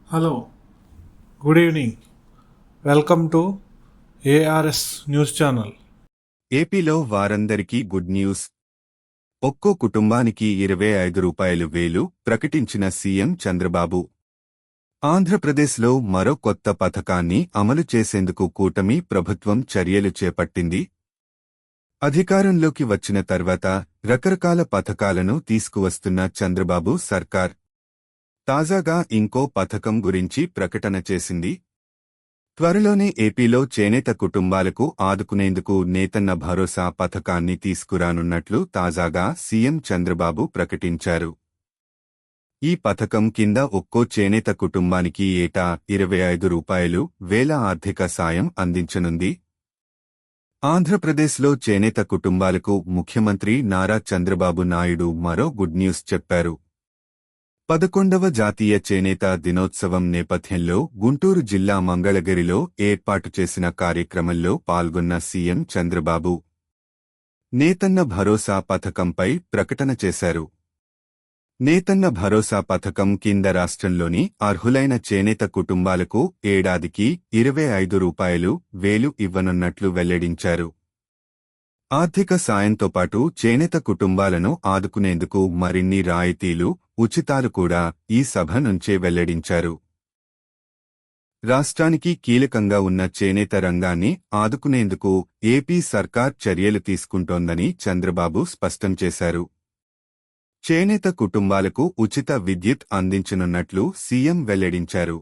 Hello, good evening. Welcome to ARS news channel. ఏపీలో వారందరికీ good news. ఒక్కో కుటుంబానికి రూ. 25,000 ప్రకటించిన సీఎం చంద్రబాబు. ఆంధ్రప్రదేశ్లో మరో కొత్త పథకాన్ని అమలు చేసేందుకు కూటమి ప్రభుత్వం చర్యలు చేపట్టింది. అధికారంలోకి వచ్చిన తర్వాత రకరకాల పథకాలను తీసుకువస్తున్న చంద్రబాబు సర్కార్ తాజాగా ఇంకో పథకం గురించి ప్రకటన చేసింది. త్వరలోనే ఏపీలో చేనేత కుటుంబాలకు ఆదుకునేందుకు నేతన్న భరోసా పథకాన్ని తీసుకురానున్నట్లు తాజాగా సీఎం చంద్రబాబు ప్రకటించారు. ఈ పథకం కింద ఒక్కో చేనేత కుటుంబానికి ఏటా రూ. 25,000 ఆర్థిక సాయం అందించనుంది. ఆంధ్రప్రదేశ్లో చేనేత కుటుంబాలకు ముఖ్యమంత్రి నారా చంద్రబాబు నాయుడు మరో గుడ్ న్యూస్ చెప్పారు. 11వ జాతీయ చేనేత దినోత్సవం నేపథ్యంలో గుంటూరు జిల్లా మంగళగిరిలో ఏర్పాటు చేసిన కార్యక్రమంలో పాల్గొన్న సీఎం చంద్రబాబు నేతన్న భరోసా పథకంపై ప్రకటన చేశారు. నేతన్న భరోసా పథకం కింద రాష్ట్రంలోని అర్హులైన చేనేత కుటుంబాలకు ఏడాదికి రూ. 25,000 ఇవ్వనున్నట్లు వెల్లడించారు. ఆర్థిక సాయంతో పాటు చేనేత కుటుంబాలను ఆదుకునేందుకు మరిన్ని రాయితీలు, ఉచితాలు కూడా ఈ సభ నుంచే వెల్లడించారు. రాష్ట్రానికి కీలకంగా ఉన్న చేనేత రంగాన్ని ఆదుకునేందుకు ఏపీ సర్కార్ చర్యలు తీసుకుంటోందని చంద్రబాబు స్పష్టం చేశారు. చేనేత కుటుంబాలకు ఉచిత విద్యుత్ అందించనున్నట్లు సీఎం వెల్లడించారు.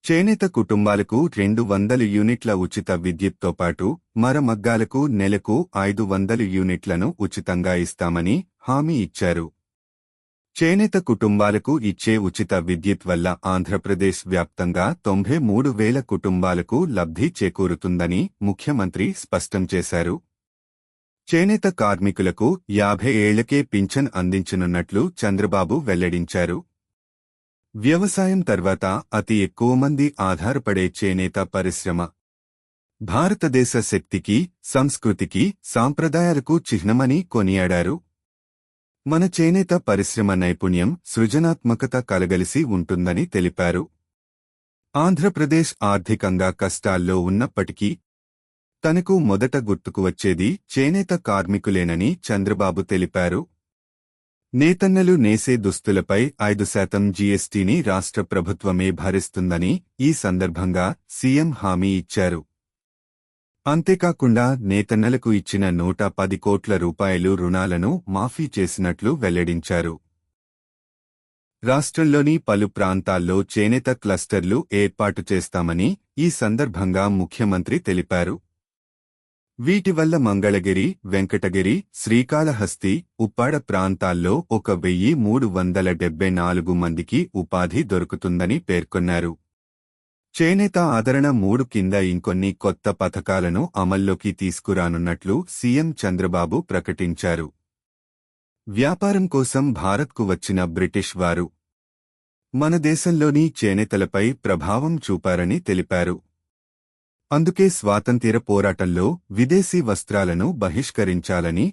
చేనేత కుటుంబాలకు 200 యూనిట్ల ఉచిత విద్యుత్తో పాటు మరమగ్గాలకు నెలకు 500 యూనిట్లను ఉచితంగా ఇస్తామని హామీ ఇచ్చారు. చేనేత కుటుంబాలకు ఇచ్చే ఉచిత విద్యుత్ వల్ల ఆంధ్రప్రదేశ్ వ్యాప్తంగా 93,000 కుటుంబాలకు లబ్ధి చేకూరుతుందని ముఖ్యమంత్రి స్పష్టం చేశారు. చేనేత కార్మికులకు 50 ఏళ్లకే పింఛన్ అందించనున్నట్లు చంద్రబాబు వెల్లడించారు. వ్యవసాయం తర్వాత అతి ఎక్కువ మంది ఆధారపడే చేనేత పరిశ్రమ భారతదేశ శక్తికి, సంస్కృతికి, సాంప్రదాయాలకు చిహ్నమని కొనియాడారు. మన చేనేత పరిశ్రమ నైపుణ్యం, సృజనాత్మకత కలగలిసి ఉంటుందని తెలిపారు. ఆంధ్రప్రదేశ్ ఆర్థికంగా కష్టాల్లో ఉన్నప్పటికీ తనకు మొదట గుర్తుకు వచ్చేది చేనేత కార్మికులేనని చంద్రబాబు తెలిపారు. నేతన్నలు నేసే దుస్తులపై 5% జీఎస్టీని రాష్ట్ర ప్రభుత్వమే భరిస్తుందని ఈ సందర్భంగా సీఎం హామీ ఇచ్చారు. అంతేకాకుండా నేతన్నలకు ఇచ్చిన 110 కోట్ల రూపాయలు రుణాలను మాఫీ చేసినట్లు వెల్లడించారు. రాష్ట్రంలోని పలు ప్రాంతాల్లో చేనేత క్లస్టర్లు ఏర్పాటు చేస్తామని ఈ సందర్భంగా ముఖ్యమంత్రి తెలిపారు. వీటి వల్ల మంగళగిరి, వెంకటగిరి, శ్రీకాళహస్తి, ఉప్పాడ ప్రాంతాల్లో 1,374 మందికి ఉపాధి దొరుకుతుందని పేర్కొన్నారు. చేనేత ఆదరణ 3 కింద ఇంకొన్ని కొత్త పథకాలను అమల్లోకి తీసుకురానున్నట్లు సీఎం చంద్రబాబు ప్రకటించారు. వ్యాపారం కోసం భారత్కు వచ్చిన బ్రిటిష్ వారు మన దేశంలోని చేనేతలపై ప్రభావం చూపారని తెలిపారు. అందుకే స్వాతంత్ర్య పోరాటంలో విదేశీ వస్త్రాలను బహిష్కరించాలని,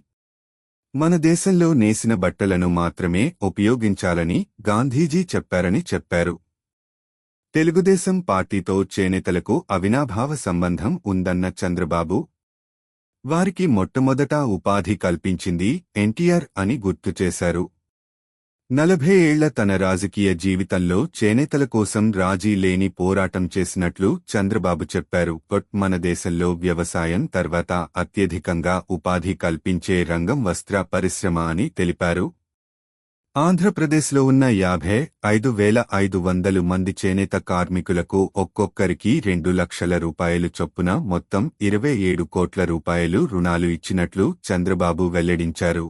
మన దేశంలో నేసిన బట్టలను మాత్రమే ఉపయోగించాలని గాంధీజీ చెప్పారని చెప్పారు. తెలుగుదేశం పార్టీతో చేనేతలకు అవినాభావ సంబంధం ఉందన్న చంద్రబాబు వారికి మొట్టమొదట ఉపాధి కల్పించింది ఎన్టీఆర్ అని గుర్తు చేశారు. 40 ఏళ్ల తన రాజకీయ జీవితంలో చేనేతల కోసం రాజీ లేని పోరాటం చేసినట్లు చంద్రబాబు చెప్పారు. మన దేశంలో వ్యవసాయం తర్వాత అత్యధికంగా ఉపాధి కల్పించే రంగం వస్త్ర పరిశ్రమ అని తెలిపారు. ఆంధ్రప్రదేశ్లో ఉన్న 55,500 మంది చేనేత కార్మికులకు ఒక్కొక్కరికి 2 లక్షల రూపాయలు చొప్పున మొత్తం 27 కోట్ల రూపాయలు రుణాలు ఇచ్చినట్లు చంద్రబాబు వెల్లడించారు.